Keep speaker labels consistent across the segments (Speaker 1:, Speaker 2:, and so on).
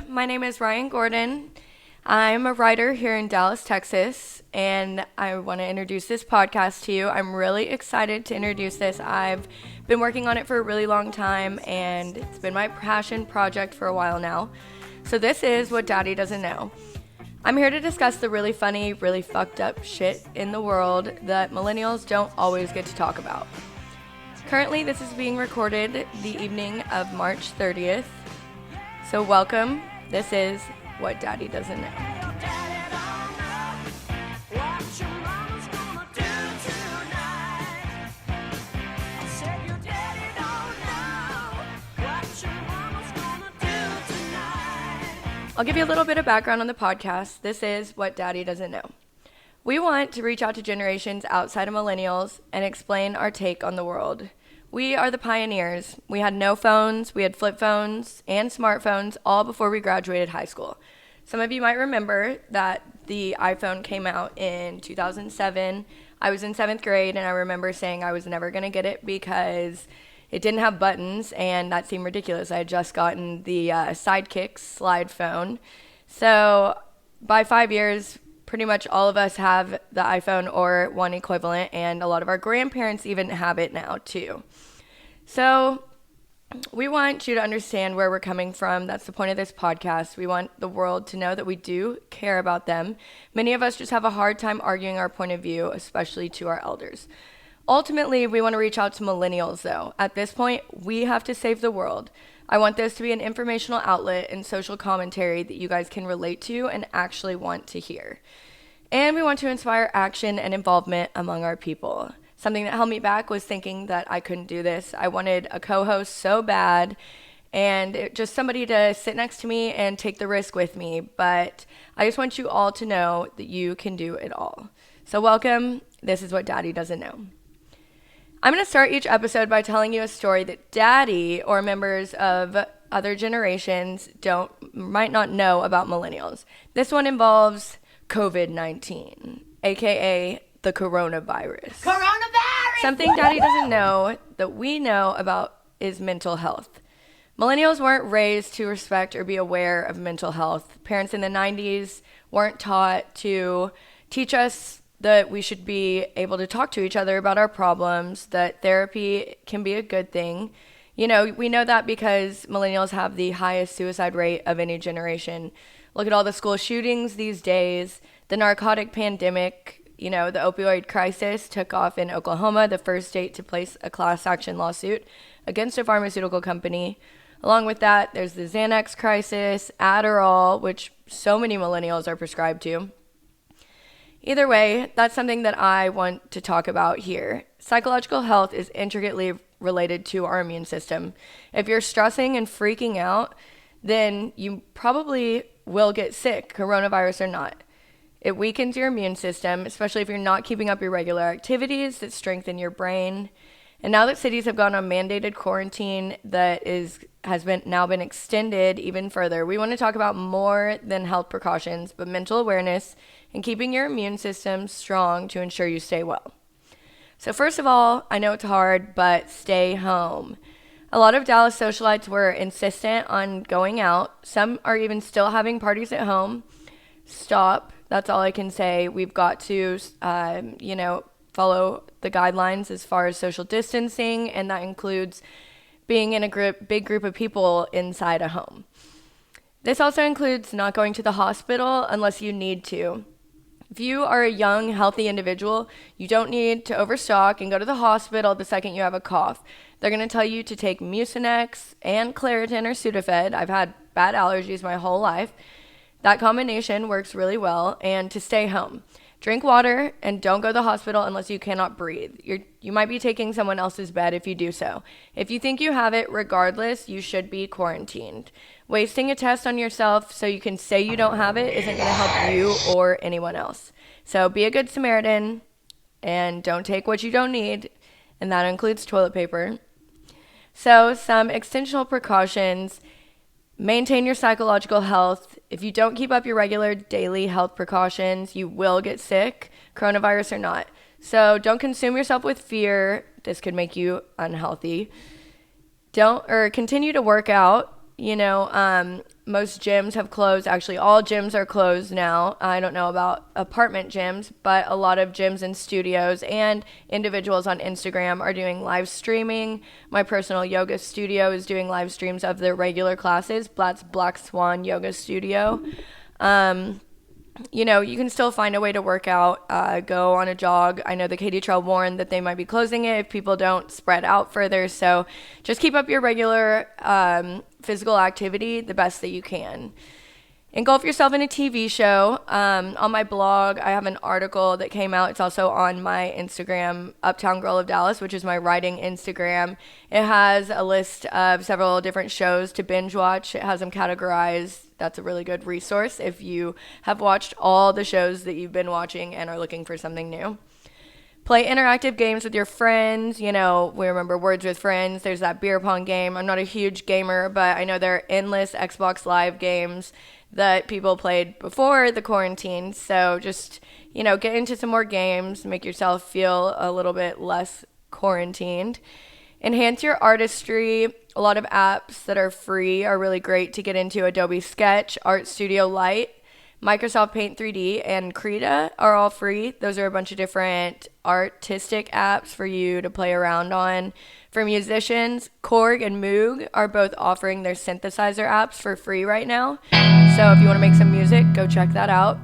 Speaker 1: my name is Ryan Gordon. I'm a writer here in Dallas, Texas, and I want to introduce this podcast to you. I'm really excited to introduce this. I've been working on it for a really long time, and it's been my passion project for a while now. So this is What Daddy Doesn't Know. I'm here to discuss the really funny, really fucked up shit in the world that millennials don't always get to talk about. Currently, this is being recorded the evening of March 30th. So welcome. This is What Daddy Doesn't Know. I'll give you a little bit of background on the podcast. This is What Daddy Doesn't Know. We want to reach out to generations outside of millennials and explain our take on the world. We are the pioneers. We had no phones, we had flip phones and smartphones all before we graduated high school. Some of you might remember that the iPhone came out in 2007. I was in 7th grade and I remember saying I was never going to get it because it didn't have buttons and that seemed ridiculous. I had just gotten the Sidekick slide phone. So by 5 years, pretty much all of us have the iPhone or one equivalent, and a lot of our grandparents even have it now too. So we want you to understand where we're coming from. That's the point of this podcast. We want the world to know that we do care about them. Many of us just have a hard time arguing our point of view, especially to our elders. Ultimately, we want to reach out to millennials, though. At this point, we have to save the world. I want this to be an informational outlet and social commentary that you guys can relate to and actually want to hear. And we want to inspire action and involvement among our people. Something that held me back was thinking that I couldn't do this. I wanted a co-host so bad and just somebody to sit next to me and take the risk with me. But I just want you all to know that you can do it all. So welcome. This is What Daddy Doesn't Know. I'm going to start each episode by telling you a story that Daddy or members of other generations might not know about millennials. This one involves COVID-19, aka the coronavirus. Something Daddy doesn't know that we know about is mental health. Millennials weren't raised to respect or be aware of mental health. Parents in the 90s weren't taught to teach us that we should be able to talk to each other about our problems, that therapy can be a good thing. You know, we know that because millennials have the highest suicide rate of any generation. Look at all the school shootings these days, the narcotic pandemic, the opioid crisis took off in Oklahoma, the first state to place a class action lawsuit against a pharmaceutical company. Along with that, there's the Xanax crisis, Adderall, which so many millennials are prescribed to. Either way, that's something that I want to talk about here. Psychological health is intricately related to our immune system. If you're stressing and freaking out, then you probably will get sick, coronavirus or not. It weakens your immune system, especially if you're not keeping up your regular activities that strengthen your brain. And now that cities have gone on mandated quarantine that has now been extended even further, we want to talk about more than health precautions, but mental awareness and keeping your immune system strong to ensure you stay well. So first of all, I know it's hard, but stay home. A lot of Dallas socialites were insistent on going out. Some are even still having parties at home. Stop. That's all I can say. We've got to, follow the guidelines as far as social distancing, and that includes being in a big group of people inside a home. This also includes not going to the hospital unless you need to. If you are a young, healthy individual, you don't need to overstock and go to the hospital the second you have a cough. They're going to tell you to take Mucinex and Claritin or Sudafed. I've had bad allergies my whole life. That combination works really well, and to stay home. Drink water and don't go to the hospital unless you cannot breathe. You might be taking someone else's bed if you do so. If you think you have it, regardless, you should be quarantined. Wasting a test on yourself so you can say you don't have it isn't going to help you or anyone else. So be a good Samaritan and don't take what you don't need, and that includes toilet paper. So some extensional precautions. Maintain your psychological health. If you don't keep up your regular daily health precautions, you will get sick, coronavirus or not. So don't consume yourself with fear. This could make you unhealthy. Continue to work out. Most gyms have closed. Actually, all gyms are closed now. I don't know about apartment gyms, but a lot of gyms and studios and individuals on Instagram are doing live streaming. My personal yoga studio is doing live streams of their regular classes. That's Black Swan Yoga Studio. You can still find a way to work out, go on a jog. I know the Katy Trail warned that they might be closing it if people don't spread out further. So just keep up your regular physical activity the best that you can. Engulf yourself in a TV show. On my blog, I have an article that came out. It's also on my Instagram, Uptown Girl of Dallas, which is my writing Instagram. It has a list of several different shows to binge watch. It has them categorized. That's a really good resource if you have watched all the shows that you've been watching and are looking for something new. Play interactive games with your friends. We remember Words with Friends. There's that beer pong game. I'm not a huge gamer, but I know there are endless Xbox Live games that people played before the quarantine. So just, get into some more games, make yourself feel a little bit less quarantined. Enhance your artistry. A lot of apps that are free are really great to get into. Adobe Sketch, Art Studio Lite, Microsoft Paint 3D, and Krita are all free. Those are a bunch of different artistic apps for you to play around on. For musicians, Korg and Moog are both offering their synthesizer apps for free right now. So if you want to make some music, go check that out.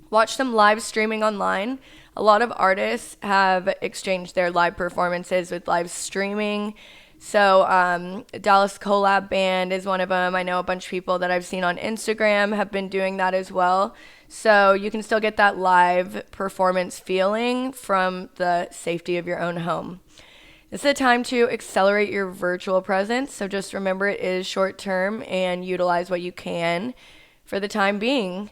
Speaker 1: Watch some live streaming online. A lot of artists have exchanged their live performances with live streaming. So Dallas Collab Band is one of them. I know a bunch of people that I've seen on Instagram have been doing that as well. So you can still get that live performance feeling from the safety of your own home. This is a time to accelerate your virtual presence. So just remember it is short term and utilize what you can for the time being.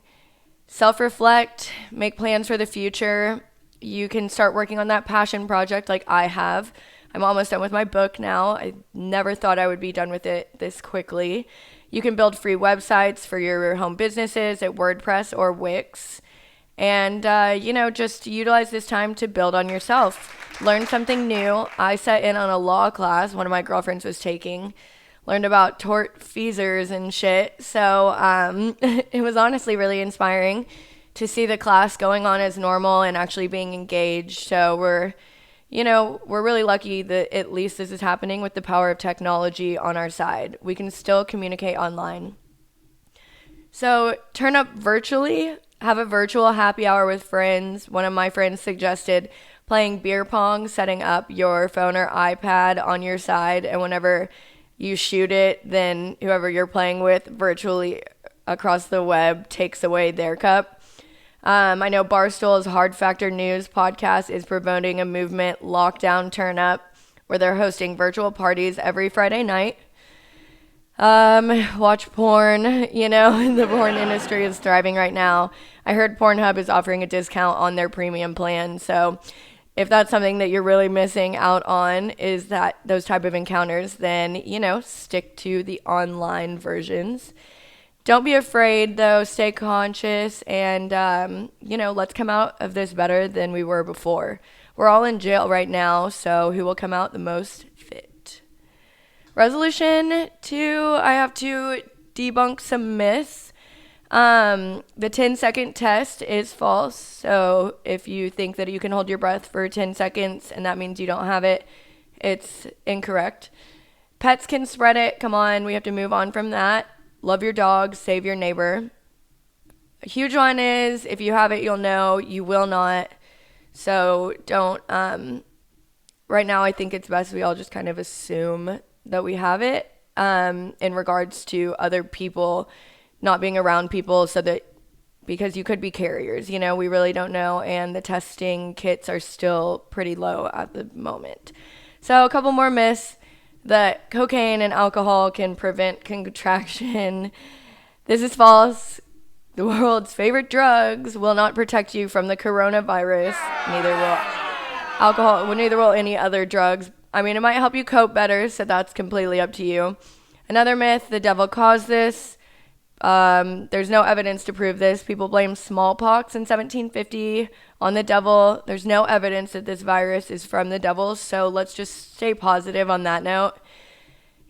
Speaker 1: Self-reflect, make plans for the future. You can start working on that passion project like I have. I'm almost done with my book now. I never thought I would be done with it this quickly. You can build free websites for your home businesses at WordPress or Wix. And, just utilize this time to build on yourself. Learn something new. I sat in on a law class one of my girlfriends was taking. Learned about tort feasors and shit. So it was honestly really inspiring to see the class going on as normal and actually being engaged. So we're really lucky that at least this is happening with the power of technology on our side. We can still communicate online. So turn up virtually, have a virtual happy hour with friends. One of my friends suggested playing beer pong, setting up your phone or iPad on your side, and whenever you shoot it, then whoever you're playing with virtually across the web takes away their cup. I know Barstool's Hard Factor News podcast is promoting a movement, Lockdown Turn Up, where they're hosting virtual parties every Friday night. Watch porn, the porn industry is thriving right now. I heard Pornhub is offering a discount on their premium plan. So if that's something that you're really missing out on, is that those type of encounters, then, stick to the online versions. Don't be afraid, though. Stay conscious and, let's come out of this better than we were before. We're all in jail right now, so who will come out the most fit? Resolution 2, I have to debunk some myths. The 10-second test is false. So if you think that you can hold your breath for 10 seconds and that means you don't have it, it's incorrect. Pets can spread it. Come on, we have to move on from that. Love your dog, save your neighbor. A huge one is if you have it, you'll know. You will not. So don't, right now I think it's best we all just kind of assume that we have it in regards to other people not being around people because you could be carriers, we really don't know. And the testing kits are still pretty low at the moment. So a couple more myths. That cocaine and alcohol can prevent contraction. This is false. The world's favorite drugs will not protect you from the coronavirus. Neither will alcohol, neither will any other drugs. I mean, it might help you cope better, so that's completely up to you. Another myth, the devil caused this. There's no evidence to prove this. People blame smallpox in 1750 on the devil. There's no evidence that this virus is from the devil, so let's just stay positive on that note.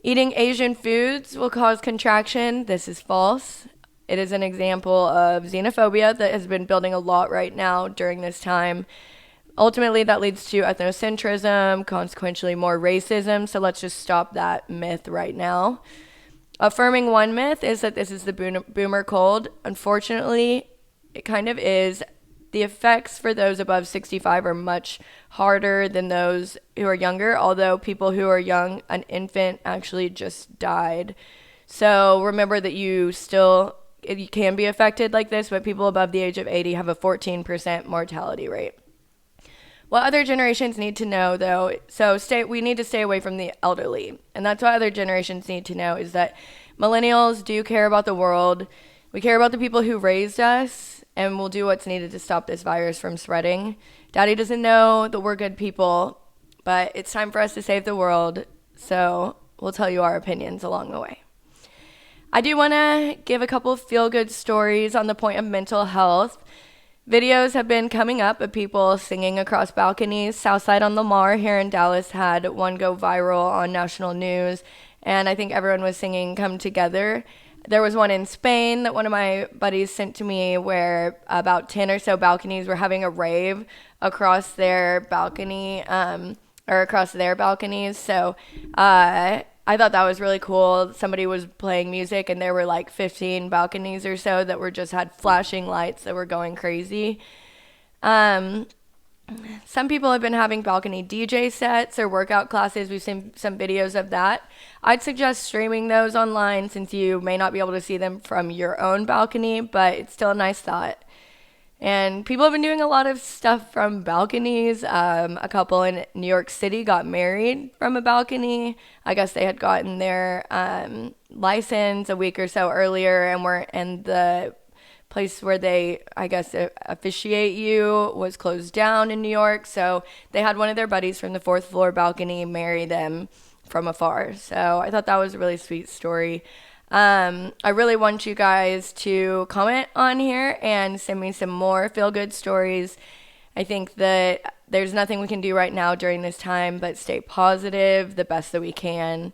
Speaker 1: Eating Asian foods will cause contraction. This is false. It is an example of xenophobia that has been building a lot right now during this time. Ultimately, that leads to ethnocentrism, consequentially more racism. So let's just stop that myth right now. Affirming one myth is that this is the boomer cold. Unfortunately, it kind of is. The effects for those above 65 are much harder than those who are younger, although people who are young, an infant actually just died. So remember that you can be affected like this, but people above the age of 80 have a 14% mortality rate. What other generations need to know, though, we need to stay away from the elderly. And that's what other generations need to know, is that millennials do care about the world. We care about the people who raised us, and we'll do what's needed to stop this virus from spreading. Daddy doesn't know that we're good people, but it's time for us to save the world, so we'll tell you our opinions along the way. I do want to give a couple of feel-good stories on the point of mental health. Videos have been coming up of people singing across balconies. Southside on Lamar here in Dallas had one go viral on national news, and I think everyone was singing Come Together. There was one in Spain that one of my buddies sent to me where about 10 or so balconies were having a rave across their balcony, or across their balconies. So I thought that was really cool. Somebody was playing music and there were like 15 balconies or so that had flashing lights that were going crazy. Some people have been having balcony DJ sets or workout classes. We've seen some videos of that. I'd suggest streaming those online since you may not be able to see them from your own balcony, but it's still a nice thought. And people have been doing a lot of stuff from balconies. A couple in New York City got married from a balcony. I guess they had gotten their license a week or so earlier and were in the place where they, I guess, officiate you was closed down in New York. So they had one of their buddies from the 4th floor balcony marry them from afar. So I thought that was a really sweet story. I really want you guys to comment on here and send me some more feel-good stories. I think that there's nothing we can do right now during this time but stay positive the best that we can.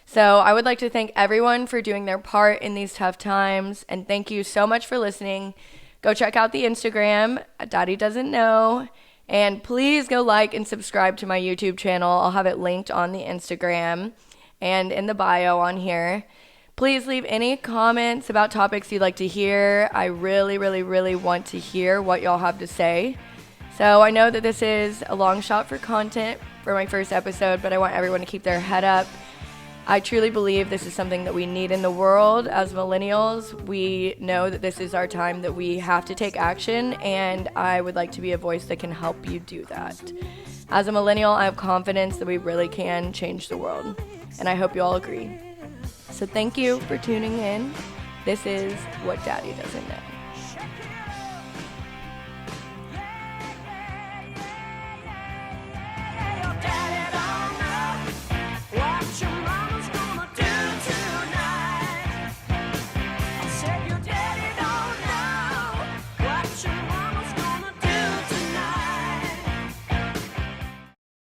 Speaker 1: So I would like to thank everyone for doing their part in these tough times, and thank you so much for listening. Go check out the Instagram, Daddy Doesn't Know, and please go like and subscribe to my YouTube channel. I'll have it linked on the Instagram and in the bio on here. Please leave any comments about topics you'd like to hear. I really, really, really want to hear what y'all have to say. So I know that this is a long shot for content for my first episode, but I want everyone to keep their head up. I truly believe this is something that we need in the world. As millennials, we know that this is our time that we have to take action, and I would like to be a voice that can help you do that. As a millennial, I have confidence that we really can change the world, and I hope you all agree. So thank you for tuning in. This is What Daddy Doesn't Know.